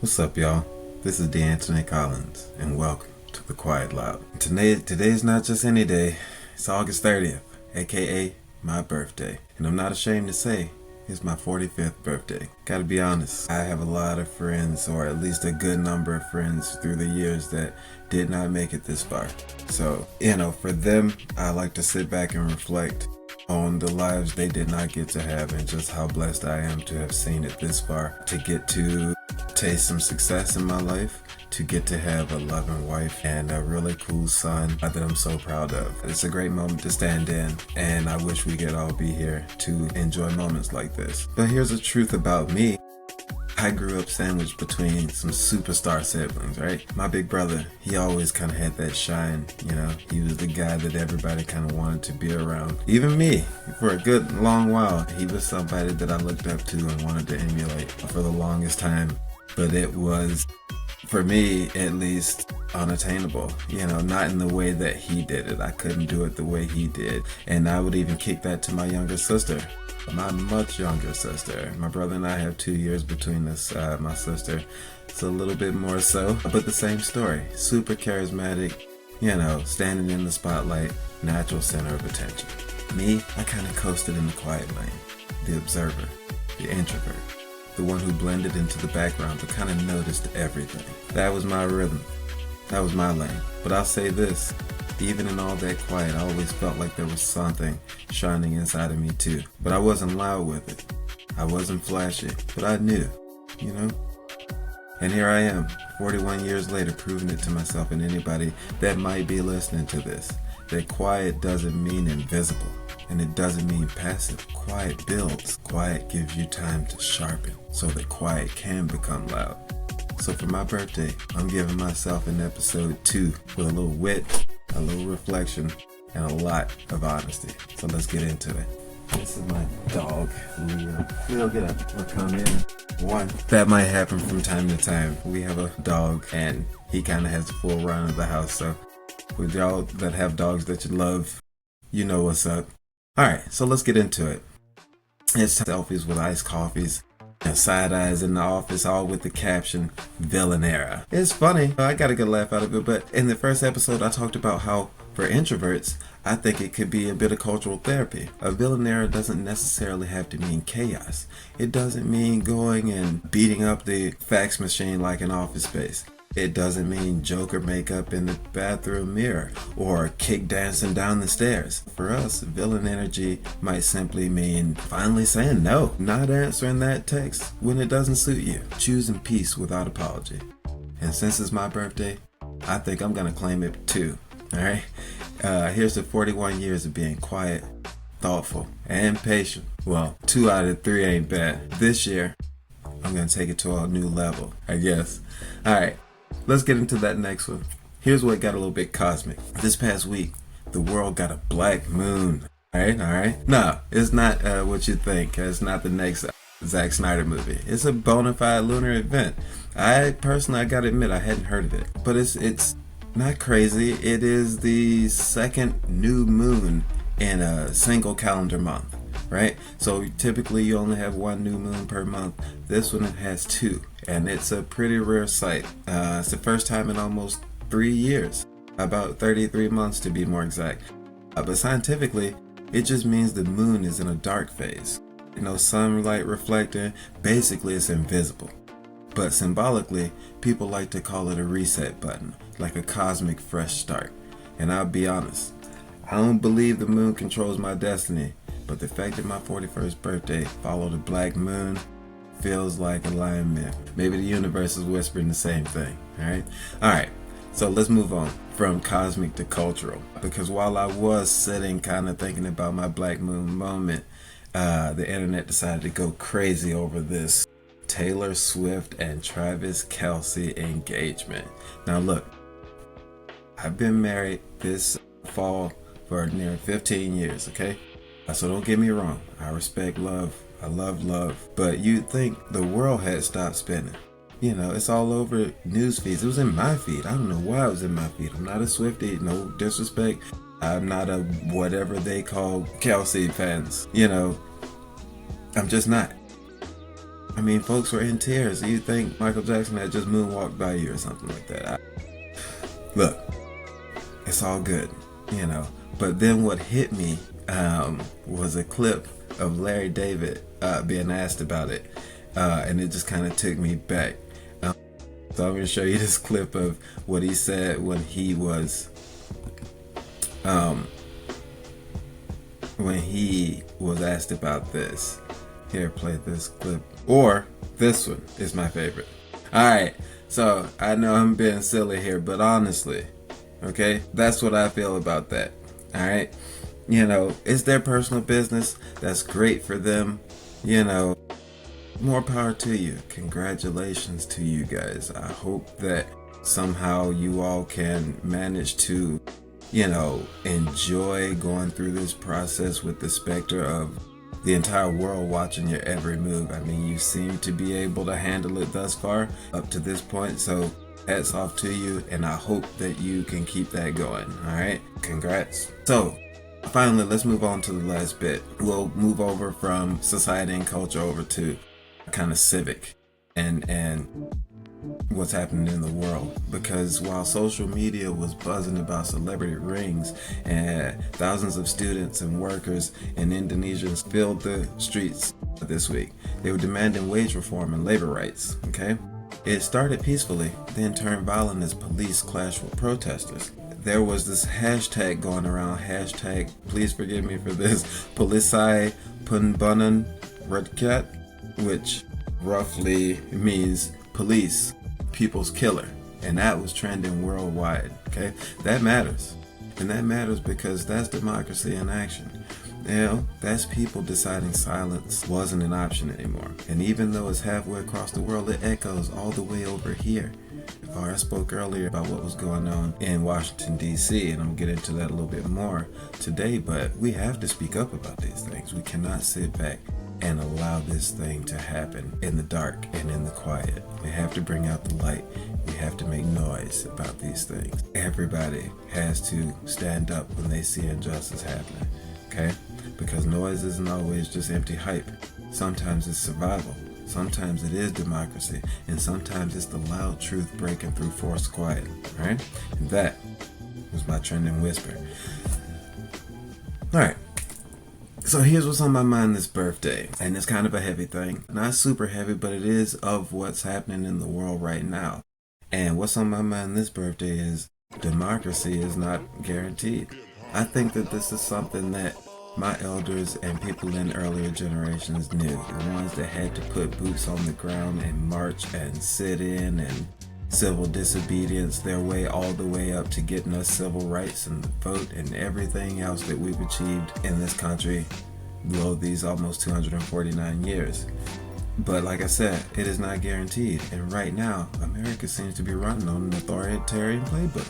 What's up, y'all? This is DeAnthony Collins, and welcome to The Quiet Loud. Today's not just any day. It's August 30th, aka my birthday. And I'm not ashamed to say, it's my 45th birthday. Gotta be honest, I have a lot of friends, or at least a good number of friends through the years that did not make it this far. So, for them, I like to sit back and reflect on the lives they did not get to have and just how blessed I am to have seen it this far, to get to taste some success in my life, to get to have a loving wife and a really cool son that I'm so proud of. It's a great moment to stand in, and I wish we could all be here to enjoy moments like this. But here's the truth about me. I grew up sandwiched between some superstar siblings, right? My big brother, he always kind of had that shine, He was the guy that everybody kind of wanted to be around. Even me, for a good long while, he was somebody that I looked up to and wanted to emulate for the longest time. But it was, for me at least, unattainable, not in the way that he did it. I couldn't do it the way he did. And I would even kick that to my younger sister. My much younger sister. My brother and I have 2 years between us. My sister, it's a little bit more so, but the same story. Super charismatic, standing in the spotlight, natural center of attention. Me, I kind of coasted in the quiet lane. The observer, the introvert, the one who blended into the background but kind of noticed everything. That was my rhythm. That was my lane. But I'll say this. Even in all that quiet, I always felt like there was something shining inside of me too. But I wasn't loud with it. I wasn't flashy, but I knew, And here I am, 41 years later, proving it to myself and anybody that might be listening to this. That quiet doesn't mean invisible, and it doesn't mean passive. Quiet builds. Quiet gives you time to sharpen, so that quiet can become loud. So for my birthday, I'm giving myself an episode 2 with a little wit, a little reflection, and a lot of honesty. So let's get into it. This is my dog, Leo. Leo, get up or come in. One, that might happen from time to time. We have a dog, and he kind of has the full run of the house. So with y'all that have dogs that you love, you know what's up. Alright, so let's get into it. It's selfies with iced coffees. And side eyes in the office, all with the caption, Villain Era. It's funny, I got a good laugh out of it, but in the first episode I talked about how, for introverts, I think it could be a bit of cultural therapy. A villain era doesn't necessarily have to mean chaos. It doesn't mean going and beating up the fax machine like an Office Space. It doesn't mean Joker makeup in the bathroom mirror or kick dancing down the stairs. For us, villain energy might simply mean finally saying no, not answering that text when it doesn't suit you, choosing peace without apology. And since it's my birthday, I think I'm gonna claim it too. Alright? Here's to 41 years of being quiet, thoughtful, and patient. Well, 2 out of 3 ain't bad. This year, I'm gonna take it to a new level, I guess. Alright. Let's get into that next one. Here's what got a little bit cosmic. This past week, the world got a black moon. Alright? No, it's not what you think. It's not the next Zack Snyder movie. It's a bona fide lunar event. I gotta admit, I hadn't heard of it. But it's not crazy. It is the second new moon in a single calendar month. Right? So typically you only have 1 new moon per month. This one has 2, and it's a pretty rare sight. It's the first time in almost 3 years, about 33 months to be more exact. But scientifically, it just means the moon is in a dark phase. Sunlight reflecting, basically it's invisible. But symbolically, people like to call it a reset button, like a cosmic fresh start. And I'll be honest, I don't believe the moon controls my destiny. But the fact that my 41st birthday followed a black moon feels like alignment. Maybe the universe is whispering the same thing, Alright, so let's move on from cosmic to cultural. Because while I was sitting kind of thinking about my black moon moment, the internet decided to go crazy over this Taylor Swift and Travis Kelce engagement. Now look, I've been married this fall for near 15 years, okay? So don't get me wrong, I respect love, I love love, but you'd think the world had stopped spinning. It's all over news feeds. It was in my feed. I don't know why it was in my feed. I'm not a Swiftie, no disrespect. I'm not a whatever they call Kelce fans. I'm just not. I mean, folks were in tears. You think Michael Jackson had just moonwalked by you or something like that. Look, it's all good, you know. But then what hit me was a clip of Larry David being asked about it. And it just kind of took me back. So I'm going to show you this clip of what he said when he was asked about this. Here, play this clip. Or this one is my favorite. Alright, so I know I'm being silly here, but honestly, okay, that's what I feel about that. Alright, you know, it's their personal business. That's great for them. You know, more power to you. Congratulations to you guys. I hope that somehow you all can manage to, you know, enjoy going through this process with the specter of the entire world watching your every move. I mean, you seem to be able to handle it thus far up to this point, so hats off to you, and I hope that you can keep that going. Alright, congrats. So finally, let's move on to the last bit. We'll move over from society and culture over to kind of civic and what's happening in the world. Because while social media was buzzing about celebrity rings and thousands of students and workers in Indonesia filled the streets this week, they were demanding wage reform and labor rights. Okay, it started peacefully, then turned violent as police clashed with protesters. There was this hashtag going around, hashtag, please forgive me for this, Polisai Pembunuhan Rakyat, which roughly means police, people's killer. And that was trending worldwide. Okay, that matters. And that matters because that's democracy in action. You know, that's people deciding silence wasn't an option anymore. And even though it's halfway across the world, it echoes all the way over here. I spoke earlier about what was going on in Washington, D.C., and I'm going to get into that a little bit more today, but we have to speak up about these things. We cannot sit back and allow this thing to happen in the dark and in the quiet. We have to bring out the light. We have to make noise about these things. Everybody has to stand up when they see injustice happening, okay? Because noise isn't always just empty hype. Sometimes it's survival. Sometimes it is democracy, and sometimes it's the loud truth breaking through forced quiet, right? And that was my trending whisper. Alright, so here's what's on my mind this birthday, and it's kind of a heavy thing. Not super heavy, but it is of what's happening in the world right now. And what's on my mind this birthday is democracy is not guaranteed. I think that this is something that my elders and people in earlier generations knew. The ones that had to put boots on the ground and march and sit in and civil disobedience their way all the way up to getting us civil rights and the vote and everything else that we've achieved in this country below these almost 249 years. But like I said, it is not guaranteed. And right now, America seems to be running on an authoritarian playbook.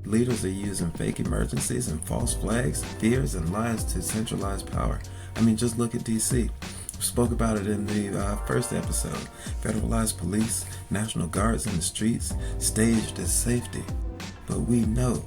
Leaders are using fake emergencies and false flags, fears, and lies to centralize power. I mean, just look at D.C. We spoke about it in the first episode. Federalized police, National Guards in the streets, staged as safety. But we know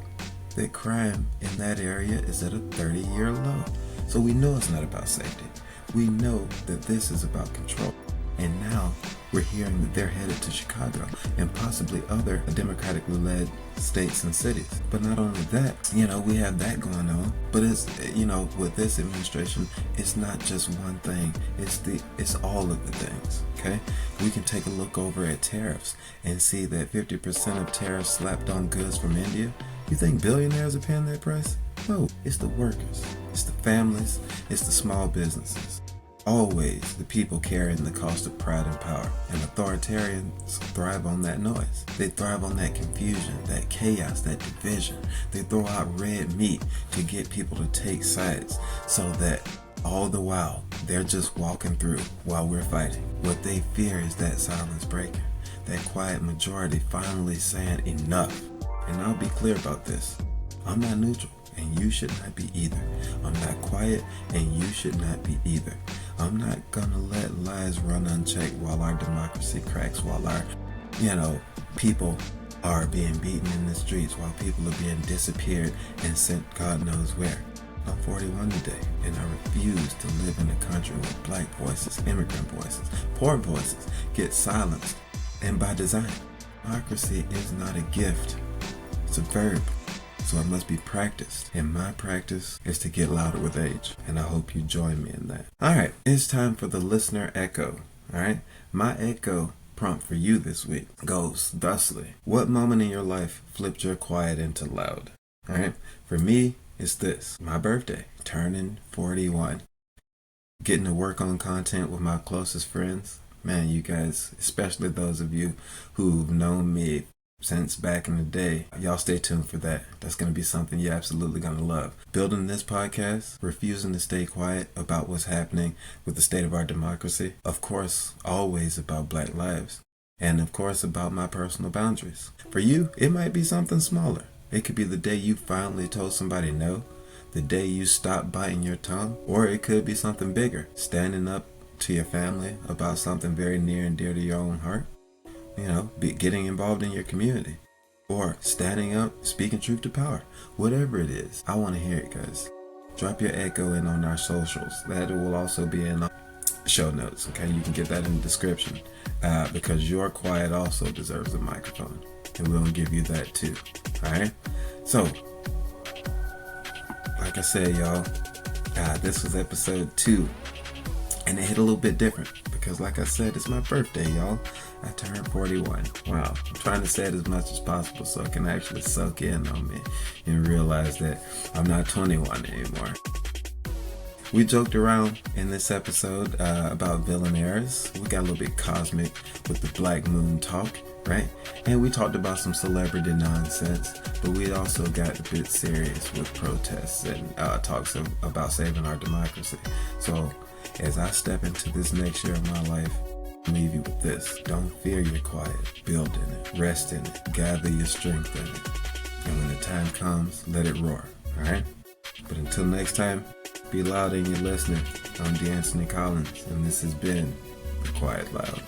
that crime in that area is at a 30-year low. So we know it's not about safety. We know that this is about control. And now we're hearing that they're headed to Chicago and possibly other democratically led states and cities. But not only that, you know, we have that going on, but it's, you know, with this administration, it's not just one thing. It's all of the things, okay? We can take a look over at tariffs and see that 50% of tariffs slapped on goods from India. You think billionaires are paying that price? No, it's the workers, it's the families, it's the small businesses. Always the people carrying the cost of pride and power. And authoritarians thrive on that noise. They thrive on that confusion, that chaos, that division. They throw out red meat to get people to take sides so that all the while they're just walking through while we're fighting. What they fear is that silence breaking, that quiet majority finally saying enough. And I'll be clear about this. I'm not neutral, and you should not be either. I'm not quiet, and you should not be either. I'm not gonna let lies run unchecked while our democracy cracks, while our, you know, people are being beaten in the streets, while people are being disappeared and sent God knows where. I'm 41 today, and I refuse to live in a country where black voices, immigrant voices, poor voices get silenced, and by design. Democracy is not a gift, it's a verb, so it must be practiced, and my practice is to get louder with age, and I hope you join me in that. Alright, it's time for the listener echo. Alright, my echo prompt for you this week goes thusly: what moment in your life flipped your quiet into loud? Alright, for me, it's this: my birthday, turning 41. Getting to work on content with my closest friends. Man, you guys, especially those of you who've known me since back in the day, y'all stay tuned for that. That's going to be something you're absolutely going to love. Building this podcast, refusing to stay quiet about what's happening with the state of our democracy. Of course, always about black lives. And of course, about my personal boundaries. For you, it might be something smaller. It could be the day you finally told somebody no, the day you stopped biting your tongue, or it could be something bigger, standing up to your family about something very near and dear to your own heart. Getting involved in your community, or standing up, speaking truth to power. Whatever it is, I want to hear it, guys. Drop your echo in on our socials. That will also be in show notes, okay? You can get that in the description, because your quiet also deserves a microphone, and we'll give you that too. Alright? So, like I said, y'all, this was episode 2, and it hit a little bit different because, like I said, it's my birthday, y'all. I turned 41. Wow. I'm trying to say it as much as possible so it can actually soak in on me and realize that I'm not 21 anymore. We joked around in this episode about villainaires. We got a little bit cosmic with the Black Moon talk, right? And we talked about some celebrity nonsense, but we also got a bit serious with protests and talks about saving our democracy. So as I step into this next year of my life, I'll leave you with this: don't fear your quiet, build in it, rest in it, gather your strength in it, and when the time comes, let it roar. Alright? But until next time, be loud in your listening. I'm D'Anthony Collins, and this has been The Quiet Loud.